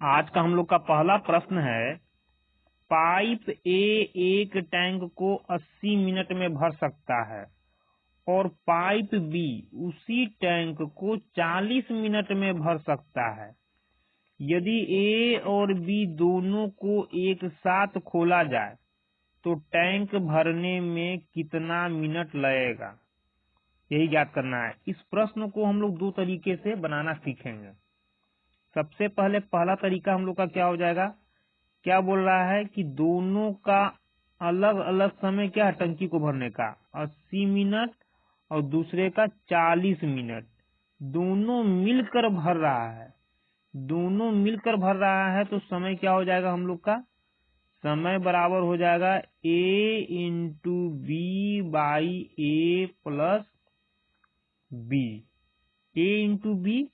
आज का हम लोग का पहला प्रश्न है, पाइप ए एक टैंक को 80 मिनट में भर सकता है और पाइप बी उसी टैंक को 40 मिनट में भर सकता है। यदि ए और बी दोनों को एक साथ खोला जाए तो टैंक भरने में कितना मिनट लगेगा, यही ज्ञात करना है। इस प्रश्न को हम लोग दो तरीके से बनाना सीखेंगे। सबसे पहले पहला तरीका हम लोग का क्या हो जाएगा, क्या बोल रहा है कि दोनों का अलग अलग समय क्या है टंकी को भरने का, 80 मिनट और दूसरे का 40 मिनट। दोनों मिलकर भर रहा है, दोनों मिलकर भर रहा है तो समय क्या हो जाएगा हम लोग का, समय बराबर हो जाएगा A into B by A plus B. A into B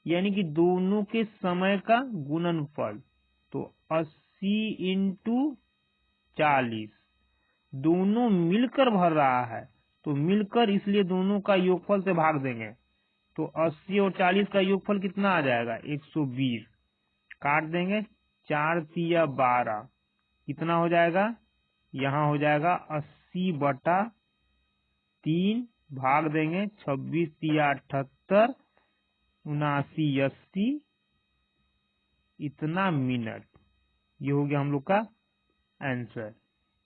यानी कि दोनों के समय का गुणनफल, तो 80 इंटू 40। दोनों मिलकर भर रहा है तो मिलकर, इसलिए दोनों का योगफल से भाग देंगे तो 80 और 40 का योगफल कितना आ जाएगा, 120। काट देंगे, 4 तिया 12, कितना हो जाएगा, यहाँ हो जाएगा 80/3, भाग देंगे 26 तिया 78, 79/80, इतना मिनट। ये हो गया हम लोग का आंसर।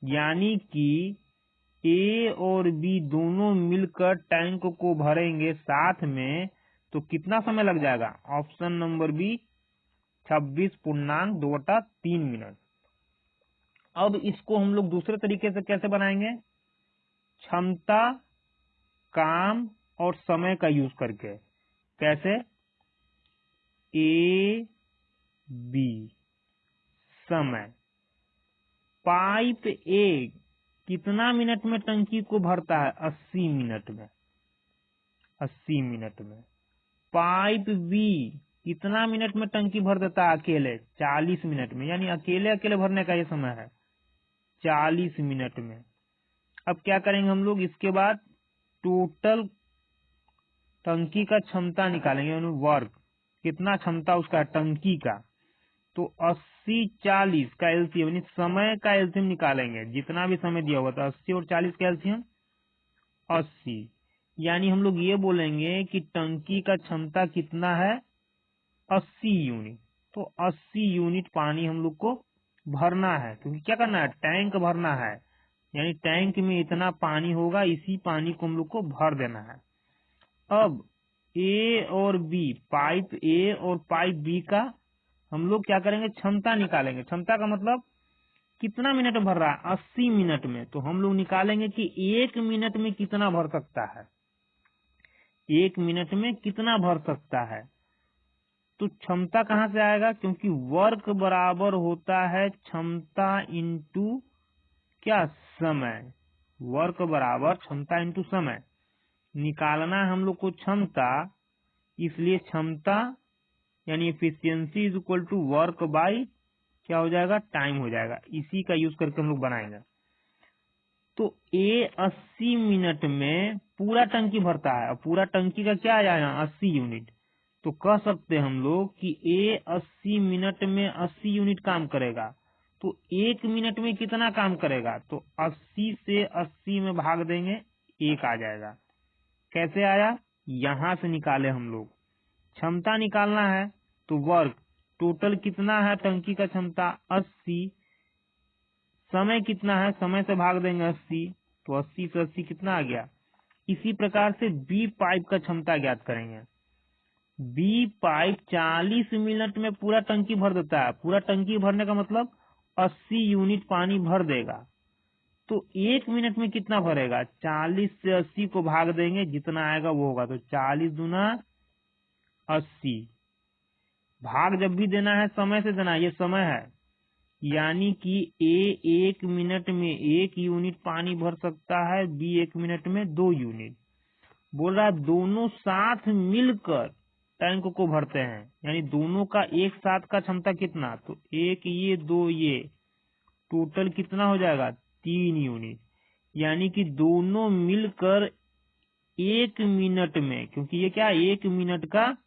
यानी कि ए और बी दोनों मिलकर टैंक को भरेंगे साथ में तो कितना समय लग जाएगा, ऑप्शन नंबर बी 26.2/3 मिनट। अब इसको हम लोग दूसरे तरीके से कैसे बनाएंगे, क्षमता, काम और समय का यूज करके। कैसे, ए बी समय, पाइप ए कितना मिनट में टंकी को भरता है, 80 मिनट में, 80 मिनट में। पाइप बी कितना मिनट में टंकी भर देता है अकेले, 40 मिनट में, यानी अकेले अकेले भरने का ये समय है 40 मिनट में। अब क्या करेंगे हम लोग, इसके बाद टोटल टंकी का क्षमता निकालेंगे, यानी वर्क, कितना क्षमता उसका टंकी का। तो 80-40 का एलसीएम यानी समय का एलसीएम निकालेंगे, जितना भी समय दिया हुआ था 80 और 40 का एलसीएम 80। यानी हम लोग ये बोलेंगे कि टंकी का क्षमता कितना है, 80 यूनिट। तो 80 यूनिट पानी हम लोग को भरना है, क्योंकि क्या करना है, टैंक भरना है, यानी टैंक में इतना पानी होगा, इसी पानी को हम लोग को भर देना है। अब ए और बी, पाइप ए और पाइप बी का हम लोग क्या करेंगे, क्षमता निकालेंगे। क्षमता का मतलब कितना मिनट भर रहा है, 80 मिनट में। तो हम लोग निकालेंगे कि 1 मिनट में कितना भर सकता है, 1 मिनट में कितना भर सकता है। तो क्षमता कहां से आएगा, क्योंकि वर्क बराबर होता है क्षमता इंटू क्या, समय। वर्क बराबर क्षमता इंटू समय। निकालना है हम लोग को क्षमता, इसलिए क्षमता यानी efficiency is equal to work by क्या हो जाएगा, टाइम हो जाएगा। इसी का यूज करके हम लोग बनाएंगे। तो ए 80 मिनट में पूरा टंकी भरता है, और पूरा टंकी का क्या आ जाएगा, 80 यूनिट। तो कह सकते हैं हम लोग कि ए 80 मिनट में 80 यूनिट काम करेगा। तो 1 मिनट में कितना काम करेगा, तो 80 से 80 में भाग देंगे, 1 आ जाएगा। कैसे आया, यहां से निकाले हम लोग। क्षमता निकालना है तो वर्क टोटल कितना है, टंकी का क्षमता 80, समय कितना है, समय से भाग देंगे 80, तो 80 से 80 कितना आ गया। इसी प्रकार से बी पाइप का क्षमता ज्ञात करेंगे। बी पाइप 40 मिनट में पूरा टंकी भर देता है। पूरा टंकी भरने का मतलब 80 यूनिट पानी भर देगा। तो 1 मिनट में कितना भरेगा, 40 से 80 को भाग देंगे, जितना आएगा वो होगा। तो 40 दूना 80, भाग जब भी देना है समय से देना है, ये समय है। यानी कि ए 1 मिनट में 1 यूनिट पानी भर सकता है, बी 1 मिनट में 2 यूनिट। बोल रहा है दोनों साथ मिलकर टैंक को भरते हैं, यानी दोनों का एक साथ का क्षमता कितना, तो 1 ये 2 ये, टोटल कितना हो जाएगा, 3 यूनिट। यानी कि दोनों मिलकर 1 मिनट में, क्योंकि ये क्या 1 मिनट का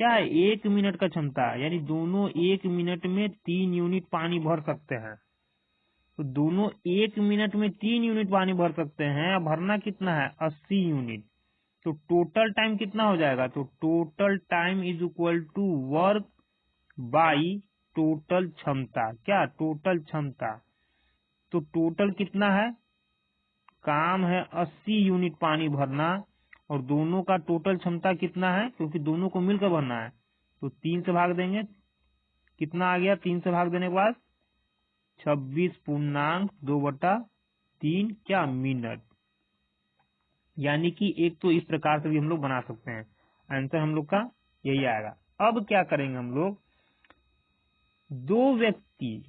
क्या है 1 मिनट का क्षमता, यानी दोनों 1 मिनट में 3 यूनिट पानी भर सकते हैं। तो दोनों 1 मिनट में 3 यूनिट पानी भर सकते हैं। भरना कितना है 80 यूनिट। तो टोटल टाइम कितना हो जाएगा, तो total time is equal to work by total क्षमता। क्या टोटल क्षमता, तो टोटल कितना है, काम है 80 यूनिट पानी भरना, और दोनों का टोटल क्षमता कितना है, क्योंकि दोनों को मिलकर भरना है। तो 3 से भाग देंगे, कितना आ गया, 3 से भाग देने के बाद 26.2/3 क्या मिनट। यानी कि एक तो इस प्रकार से भी हम लोग बना सकते हैं। आंसर हम लोग का यही आएगा। अब क्या करेंगे हम लोग, दो व्यक्ति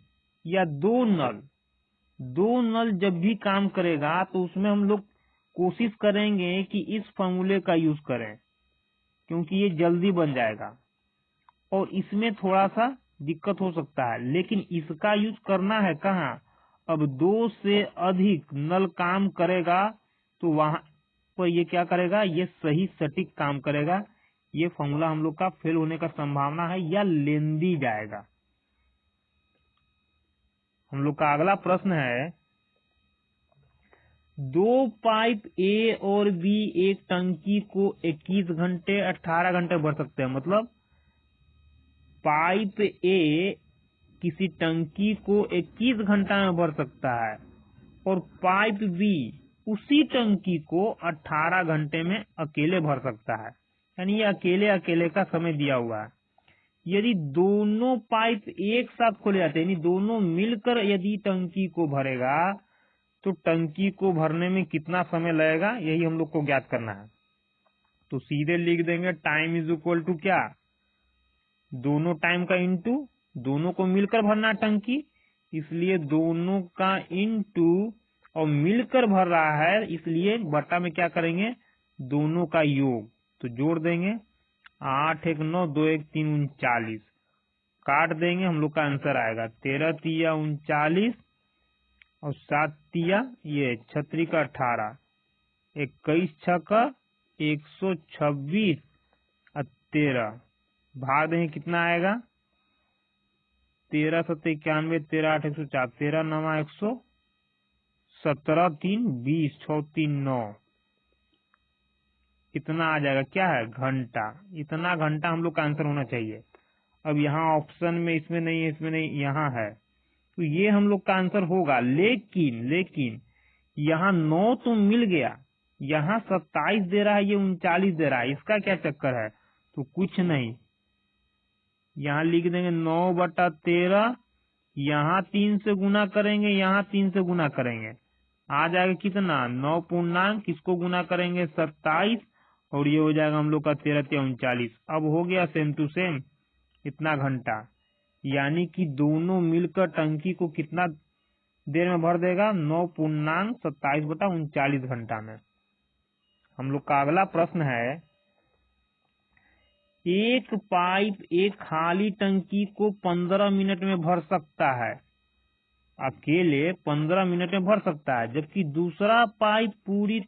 या दो नल जब भी काम करेगा तो उसमें हम लोग कोशिश करेंगे कि इस फॉर्मूले का यूज करें, क्योंकि ये जल्दी बन जाएगा। और इसमें थोड़ा सा दिक्कत हो सकता है, लेकिन इसका यूज करना है कहाँ, अब 2 से अधिक नल काम करेगा तो वहां पर ये क्या करेगा, ये सही सटीक काम करेगा। ये फॉर्मूला हम लोग का फेल होने का संभावना है या लेंदी जाएगा। हम लोग का अगला प्रश्न है, 2 पाइप ए और बी एक टंकी को 21 घंटे 18 घंटे भर सकते हैं। मतलब पाइप ए किसी टंकी को 21 घंटा में भर सकता है और पाइप बी उसी टंकी को 18 घंटे में अकेले भर सकता है। यानी ये अकेले अकेले का समय दिया हुआ है। यदि दोनों पाइप एक साथ खोले जाते हैं, यानी दोनों मिलकर यदि टंकी को भरेगा तो टंकी को भरने में कितना समय लगेगा, यही हम लोग को ज्ञात करना है। तो सीधे लिख देंगे टाइम इज इक्वल टू क्या, दोनों टाइम का इंटू, दोनों को मिलकर भरना टंकी, इसलिए दोनों का इंटू, और मिलकर भर रहा है इसलिए बटा में क्या करेंगे, दोनों का योग। तो जोड़ देंगे 8 1 9 2 1 3 39, काट देंगे, हम लोग का आंसर आएगा 13 तिया 39 और 7 तिया ये 36 का 18, 21 6 126 और 13 भाग देंगे, कितना आएगा 13 7 91 13 8 104, 13 9 117 3 20 6 3 9, कितना आ जाएगा, क्या है घंटा। इतना घंटा हम लोग का आंसर होना चाहिए। अब यहाँ ऑप्शन में इसमें नहीं है, इसमें नहीं, यहाँ है, तो ये हम लोग का आंसर होगा। लेकिन यहाँ 9 तो मिल गया, यहाँ 27 दे रहा है, ये 39 दे रहा है, इसका क्या चक्कर है, तो कुछ नहीं, यहाँ लिख देंगे 9/13, यहाँ 3 से गुना करेंगे, यहाँ 3 से गुना करेंगे, आ जाएगा कितना 9 पूर्णांक, किसको गुना करेंगे 27, और ये हो जाएगा हम लोग का 13 39। अब हो गया सेम टू सेम इतना घंटा, यानी कि दोनों मिलकर टंकी को कितना देर में भर देगा, 9 पूर्णांक 27/39 घंटा में। हम लोग का अगला प्रश्न है, एक पाइप एक खाली टंकी को 15 मिनट में भर सकता है, अकेले 15 मिनट में भर सकता है, जबकि दूसरा पाइप पूरी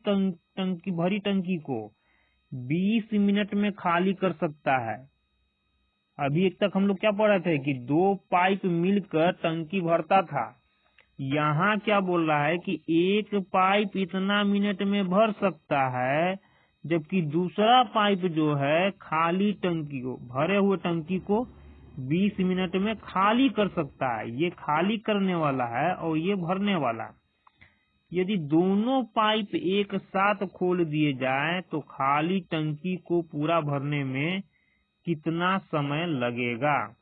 भरी टंकी को 20 मिनट में खाली कर सकता है। अभी एक तक हम लोग क्या पढ़ रहे थे कि 2 पाइप मिलकर टंकी भरता था, यहाँ क्या बोल रहा है कि एक पाइप इतना मिनट में भर सकता है, जबकि दूसरा पाइप जो है खाली टंकी को, भरे हुए टंकी को 20 मिनट में खाली कर सकता है। ये खाली करने वाला है और ये भरने वाला। यदि दोनों पाइप एक साथ खोल दिए जाए तो खाली टंकी को पूरा भरने में कितना समय लगेगा,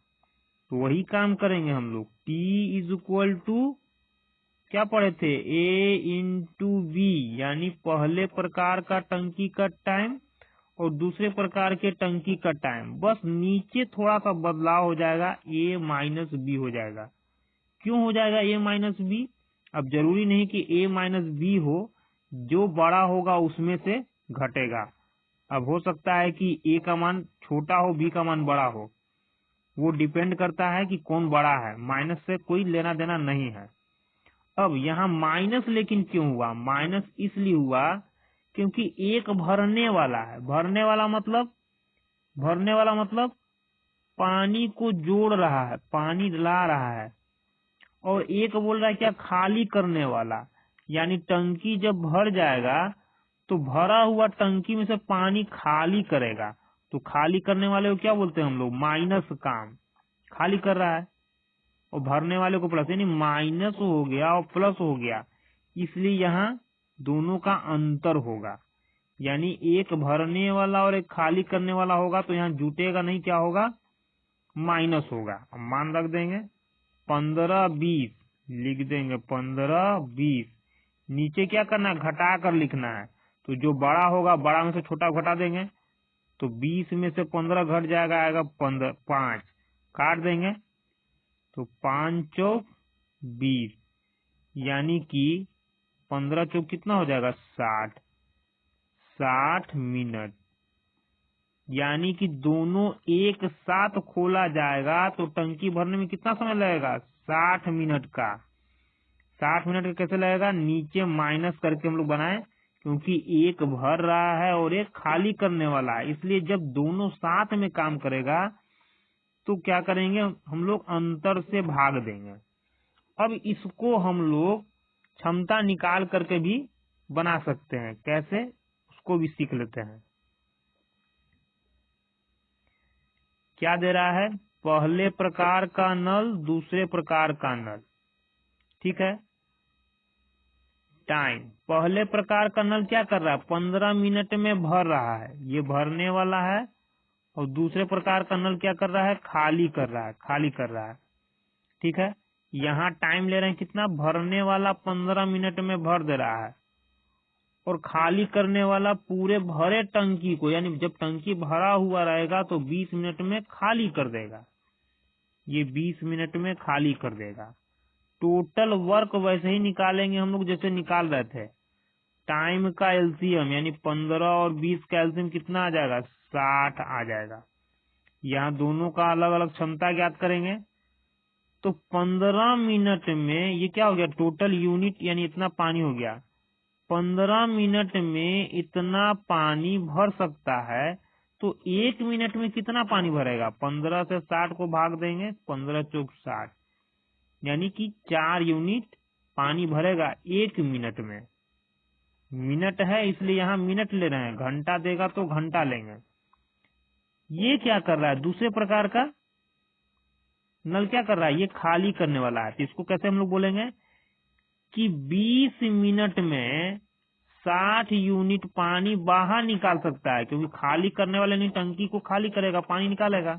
तो वही काम करेंगे हम लोग। T इज इक्वल टू क्या पढ़े थे, A इंटू बी, यानी पहले प्रकार का टंकी का टाइम और दूसरे प्रकार के टंकी का टाइम, बस नीचे थोड़ा सा बदलाव हो जाएगा, A माइनस बी हो जाएगा। क्यों हो जाएगा A माइनस बी, अब जरूरी नहीं कि A माइनस बी हो, जो बड़ा होगा उसमें से घटेगा। अब हो सकता है कि A का मान छोटा हो, B का मान बड़ा हो, वो डिपेंड करता है कि कौन बड़ा है, माइनस से कोई लेना देना नहीं है। अब यहाँ माइनस लेकिन क्यों हुआ, माइनस इसलिए हुआ क्योंकि एक भरने वाला है, भरने वाला मतलब भरने वाला मतलब पानी को जोड़ रहा है, पानी ला रहा है। और एक बोल रहा है क्या, खाली करने वाला, यानी टंकी जब भर जाएगा तो भरा हुआ टंकी में से पानी खाली करेगा। तो खाली करने वाले को क्या बोलते हैं हम लोग, माइनस काम, खाली कर रहा है। और भरने वाले को प्लस, यानी माइनस हो गया और प्लस हो गया, इसलिए यहाँ दोनों का अंतर होगा। यानी एक भरने वाला और एक खाली करने वाला होगा तो यहाँ जुटेगा नहीं, क्या होगा, माइनस होगा। अब मान रख देंगे 15 20 लिख देंगे, 15 20। नीचे क्या करना है, घटा कर लिखना है। तो जो बड़ा होगा बड़ा में से छोटा घटा देंगे, तो 20 में से 15 घट जाएगा, आएगा 5, काट देंगे तो 5 चौक 20, यानी कि 15 चौक कितना हो जाएगा, 60 मिनट। यानी कि दोनों एक साथ खोला जाएगा तो टंकी भरने में कितना समय लगेगा, 60 मिनट का। 60 मिनट का कैसे लगेगा, नीचे माइनस करके हम लोग बनाए, क्योंकि एक भर रहा है और एक खाली करने वाला है, इसलिए जब दोनों साथ में काम करेगा तो क्या करेंगे हम लोग, अंतर से भाग देंगे। अब इसको हम लोग क्षमता निकाल करके भी बना सकते हैं, कैसे उसको भी सीख लेते हैं। क्या दे रहा है, पहले प्रकार का नल, दूसरे प्रकार का नल, ठीक है। टाइम, पहले प्रकार का नल क्या कर रहा है, 15 मिनट में भर रहा है, ये भरने वाला है। और दूसरे प्रकार का नल क्या कर रहा है, खाली कर रहा है, खाली कर रहा है, ठीक है। यहाँ टाइम ले रहे हैं कितना, भरने वाला 15 मिनट में भर दे रहा है और खाली करने वाला पूरे भरे टंकी को, यानी जब टंकी भरा हुआ रहेगा तो 20 मिनट में खाली कर देगा, ये 20 मिनट में खाली कर देगा। टोटल वर्क वैसे ही निकालेंगे हम लोग जैसे निकाल रहे थे। टाइम का एलसीएम यानी 15 और 20 का एलसीएम कितना आ जाएगा, 60 आ जाएगा। यहाँ दोनों का अलग अलग क्षमता ज्ञात करेंगे तो 15 मिनट में ये क्या हो गया, टोटल यूनिट यानी इतना पानी हो गया। 15 मिनट में इतना पानी भर सकता है, तो 1 मिनट में कितना पानी भरेगा, 15 से 60 को भाग देंगे, 15 चौक 60, यानी कि 4 यूनिट पानी भरेगा 1 मिनट में। मिनट है इसलिए यहाँ मिनट ले रहे हैं, घंटा देगा तो घंटा लेंगे। ये क्या कर रहा है, दूसरे प्रकार का नल क्या कर रहा है, ये खाली करने वाला है। तो इसको कैसे हम लोग बोलेंगे कि 20 मिनट में 60 यूनिट पानी बाहर निकाल सकता है, क्योंकि खाली करने वाले नहीं, टंकी को खाली करेगा, पानी निकालेगा।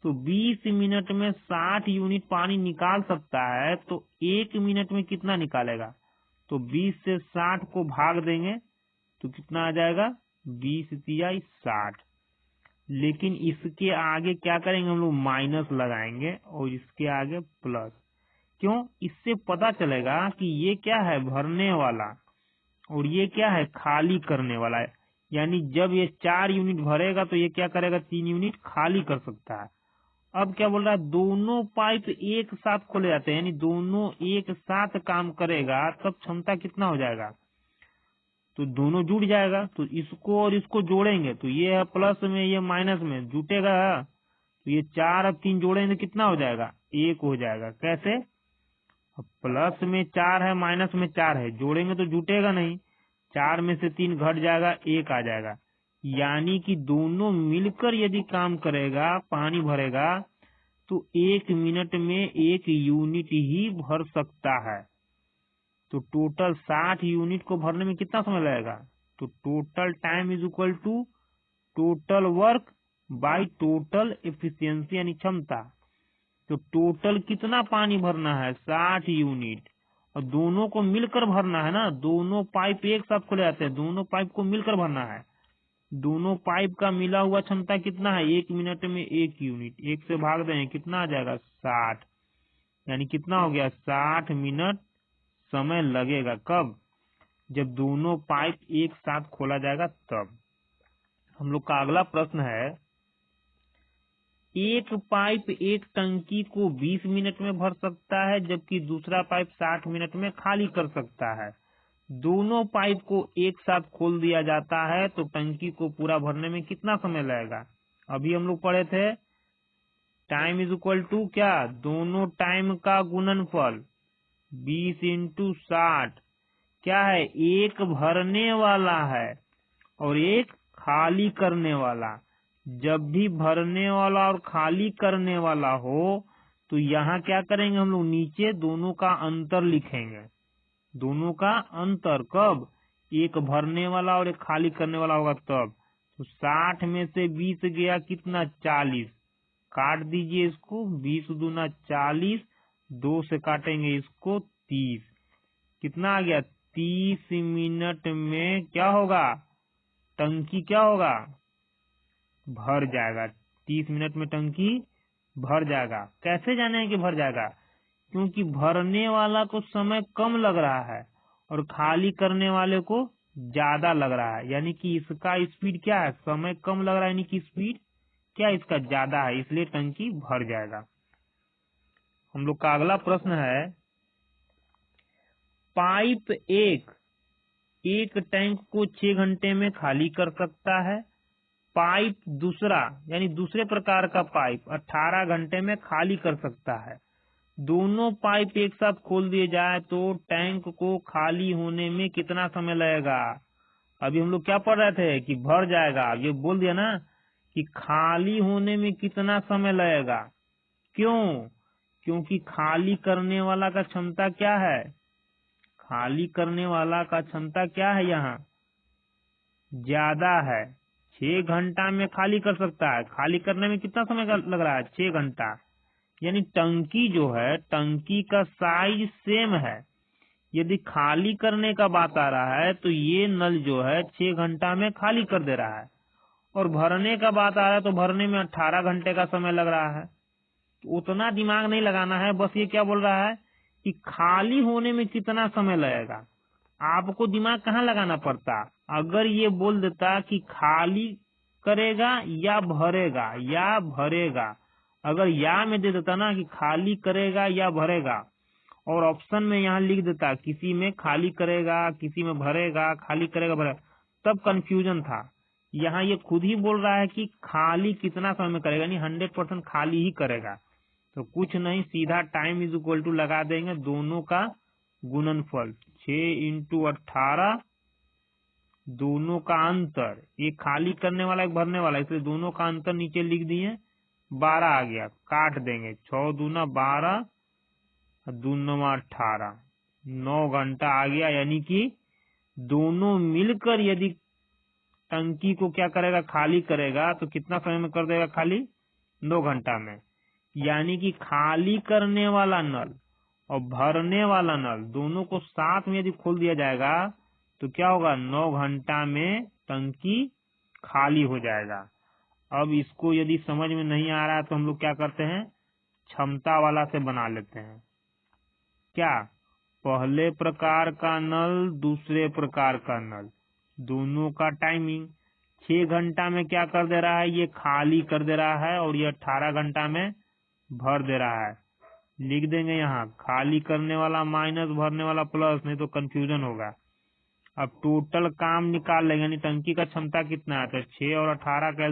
तो 20 मिनट में 60 यूनिट पानी निकाल सकता है, तो 1 मिनट में कितना निकालेगा, तो 20 से 60 को भाग देंगे तो कितना आ जाएगा, 20 तिया 60। लेकिन इसके आगे क्या करेंगे हम लोग, माइनस लगाएंगे और इसके आगे प्लस। क्यों, इससे पता चलेगा कि ये क्या है, भरने वाला, और ये क्या है, खाली करने वाला है। यानी जब ये 4 यूनिट भरेगा तो ये क्या करेगा, 3 यूनिट खाली कर सकता है। अब क्या बोल रहा है, दोनों पाइप एक साथ खोले जाते हैं, यानी दोनों एक साथ काम करेगा तब क्षमता कितना हो जाएगा, तो दोनों जुड़ जाएगा। तो इसको और इसको जोड़ेंगे तो ये है प्लस में, ये माइनस में, जुटेगा। तो ये 4 अब 3 जोड़ेंगे तो कितना हो जाएगा, 1 हो जाएगा। कैसे, प्लस में 4 है, माइनस में 4 है, जोड़ेंगे तो जुटेगा नहीं, 4 में से 3 घट जाएगा, 1 आ जाएगा। यानी कि दोनों मिलकर यदि काम करेगा, पानी भरेगा, तो 1 मिनट में 1 यूनिट ही भर सकता है। तो टोटल 60 यूनिट को भरने में कितना समय लगेगा, तो total time is equal to total work by total efficiency यानी क्षमता। तो टोटल कितना पानी भरना है, 60 यूनिट, और दोनों को मिलकर भरना है ना, दोनों पाइप एक साथ खोले जाते हैं, दोनों पाइप को मिलकर भरना है। दोनों पाइप का मिला हुआ क्षमता कितना है, 1 मिनट में 1 यूनिट, 1 से भाग देंगे कितना आ जाएगा, 60, यानी कितना हो गया, 60 मिनट समय लगेगा। कब, जब दोनों पाइप एक साथ खोला जाएगा तब। हम लोग का अगला प्रश्न है, एक पाइप एक टंकी को 20 मिनट में भर सकता है जबकि दूसरा पाइप 60 मिनट में खाली कर सकता है। दोनों पाइप को एक साथ खोल दिया जाता है तो टंकी को पूरा भरने में कितना समय लगेगा। अभी हम लोग पढ़े थे टाइम इज इक्वल टू क्या, दोनों टाइम का गुणनफल 20 × 60 क्या है, एक भरने वाला है और एक खाली करने वाला। जब भी भरने वाला और खाली करने वाला हो तो यहाँ क्या करेंगे हम लोग, नीचे दोनों का अंतर लिखेंगे। दोनों का अंतर कब, एक भरने वाला और एक खाली करने वाला होगा तब। तो 60 में से 20 गया कितना, 40, काट दीजिए इसको, 20 दूना 40, 2 से काटेंगे इसको 30, कितना आ गया, 30 मिनट में क्या होगा, टंकी क्या होगा, भर जाएगा। 30 मिनट में टंकी भर जाएगा। कैसे जाने कि भर जाएगा, क्योंकि भरने वाला को समय कम लग रहा है और खाली करने वाले को ज्यादा लग रहा है, यानी कि इसका स्पीड क्या है, समय कम लग रहा है, यानी कि स्पीड क्या इसका ज्यादा है, इसलिए टंकी भर जाएगा। हम लोग का अगला प्रश्न है, पाइप एक टैंक को 6 घंटे में खाली कर सकता है, पाइप दूसरा यानी दूसरे प्रकार का पाइप 18 घंटे में खाली कर सकता है। दोनों पाइप एक साथ खोल दिए जाए तो टैंक को खाली होने में कितना समय लगेगा। अभी हम लोग क्या पढ़ रहे थे कि भर जाएगा, ये बोल दिया ना कि खाली होने में कितना समय लगेगा। क्यों, क्योंकि खाली करने वाला का क्षमता क्या है, खाली करने वाला का क्षमता क्या है, यहाँ ज्यादा है। 6 घंटा में खाली कर सकता है, खाली करने में कितना समय लग रहा है, 6 घंटा। यानी टंकी जो है, टंकी का साइज सेम है। यदि खाली करने का बात आ रहा है तो ये नल जो है 6 घंटा में खाली कर दे रहा है, और भरने का बात आ रहा है तो भरने में 18 घंटे का समय लग रहा है। तो उतना दिमाग नहीं लगाना है, बस ये क्या बोल रहा है कि खाली होने में कितना समय लगेगा। आपको दिमाग कहाँ लगाना पड़ता, अगर ये बोल देता कि खाली करेगा या भरेगा, अगर या में दे देता ना कि खाली करेगा या भरेगा, और ऑप्शन में यहाँ लिख देता किसी में खाली करेगा किसी में भरेगा, खाली करेगा भरेगा, तब कंफ्यूजन था। यहाँ ये खुद ही बोल रहा है कि खाली कितना समय में करेगा, यानी 100% खाली ही करेगा। तो कुछ नहीं, सीधा टाइम इज इक्वल टू लगा देंगे, दोनों का गुणनफल 6 × 18, दोनों का अंतर, एक खाली करने वाला एक भरने वाला, इसलिए दोनों का अंतर नीचे लिख दिए, 12 आ गया, काट देंगे, 6 दूना 12, 2 9 18, 9 घंटा आ गया। यानी कि दोनों मिलकर यदि टंकी को क्या करेगा, खाली करेगा, तो कितना समय में कर देगा खाली, 9 घंटा में। यानी कि खाली करने वाला नल और भरने वाला नल दोनों को साथ में यदि खोल दिया जाएगा तो क्या होगा, 9 घंटा में टंकी खाली हो जाएगा। अब इसको यदि समझ में नहीं आ रहा है तो हम लोग क्या करते हैं, क्षमता वाला से बना लेते हैं। क्या, पहले प्रकार का नल दूसरे प्रकार का नल, दोनों का टाइमिंग 6 घंटा में क्या कर दे रहा है, ये खाली कर दे रहा है, और ये 18 घंटा में भर दे रहा है। लिख देंगे यहाँ खाली करने वाला माइनस भरने वाला प्लस, नहीं तो कंफ्यूजन होगा। अब टोटल काम निकाल लेंगे, यानी टंकी का क्षमता कितना है, तो 6 और 18 का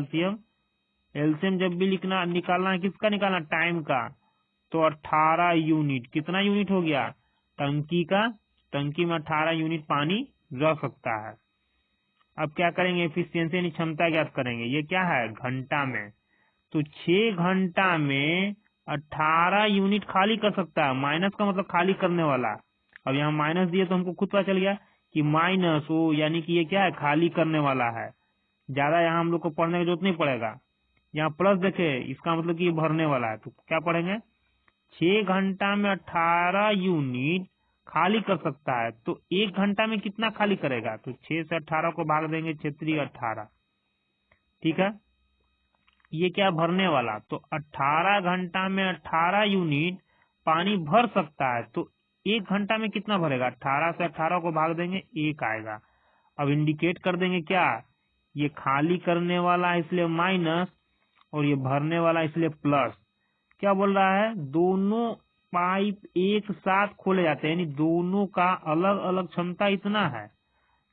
एलसीएम जब भी निकालना है किसका निकालना, टाइम का, तो 18 यूनिट, कितना यूनिट हो गया टंकी का, टंकी में 18 यूनिट पानी रह सकता है। अब क्या करेंगे, एफिशिएंसी यानी क्षमता ज्ञात करेंगे, ये क्या है घंटा में, तो 6 घंटा में 18 यूनिट खाली कर सकता है, माइनस का मतलब खाली करने वाला। अब यहाँ माइनस दिए तो हमको खुद पता चल गया कि माइनस हो, यानी कि ये क्या है, खाली करने वाला है। ज्यादा यहाँ हम लोग को पढ़ने की जरूरत नहीं पड़ेगा। यहाँ प्लस देखे, इसका मतलब कि ये भरने वाला है, तो क्या पढ़ेंगे, 6 घंटा में 18 यूनिट खाली कर सकता है, तो 1 घंटा में कितना खाली करेगा, तो 6 से 18 को भाग देंगे, 6 18, ठीक है। ये क्या, भरने वाला, तो 18 घंटा में 18 यूनिट पानी भर सकता है, तो 1 घंटा में कितना भरेगा, 18 से 18 को भाग देंगे, 1 आएगा। अब इंडिकेट कर देंगे क्या, ये खाली करने वाला है इसलिए माइनस, और ये भरने वाला इसलिए प्लस। क्या बोल रहा है, दोनों पाइप एक साथ खोले जाते हैं, यानी दोनों का अलग अलग क्षमता इतना है,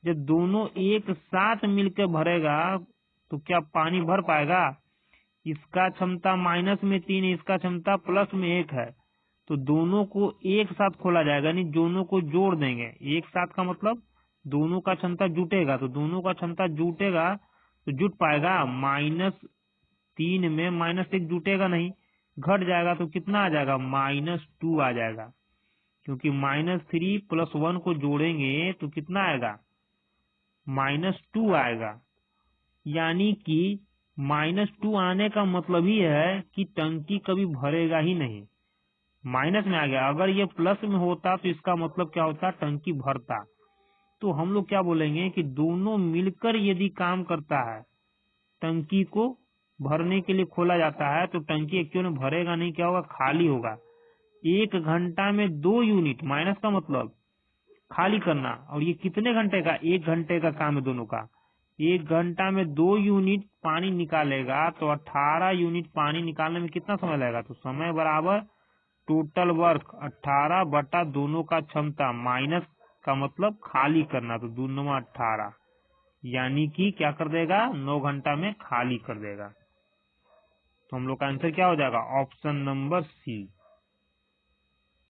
जब दोनों एक साथ मिलकर भरेगा तो क्या पानी भर पाएगा, इसका क्षमता -3 है, इसका क्षमता +1 है, तो दोनों को एक साथ खोला जाएगा, यानी दोनों को जोड़ देंगे। एक साथ का मतलब दोनों का क्षमता जुटेगा, तो दोनों का क्षमता जुटेगा तो जुट पाएगा। -3 में -1 जुटेगा नहीं, घट जाएगा, तो कितना आ जाएगा? -2 आ जाएगा, क्योंकि -3 + 1 को जोड़ेंगे तो कितना आएगा? -2 आएगा। यानी कि -2 आने का मतलब ही है कि टंकी कभी भरेगा ही नहीं, माइनस में आ गया। अगर ये प्लस में होता तो इसका मतलब क्या होता? टंकी भरता। तो हम लोग क्या बोलेंगे कि दोनों मिलकर यदि काम करता है, टंकी को भरने के लिए खोला जाता है, तो टंकी एक्चुअली में भरेगा नहीं, क्या होगा? खाली होगा। 1 घंटा में 2 यूनिट, माइनस का मतलब खाली करना, और ये कितने घंटे का? 1 घंटे का काम है दोनों का। 1 घंटा में 2 यूनिट पानी निकालेगा, तो 18 यूनिट पानी निकालने में कितना समय लगेगा? तो समय बराबर टोटल वर्क 18 बटा दोनों का क्षमता, माइनस का मतलब खाली करना, तो 2 9 18, यानी कि क्या कर देगा? 9 घंटा में खाली कर देगा। तो हम लोग का आंसर क्या हो जाएगा? ऑप्शन नंबर सी।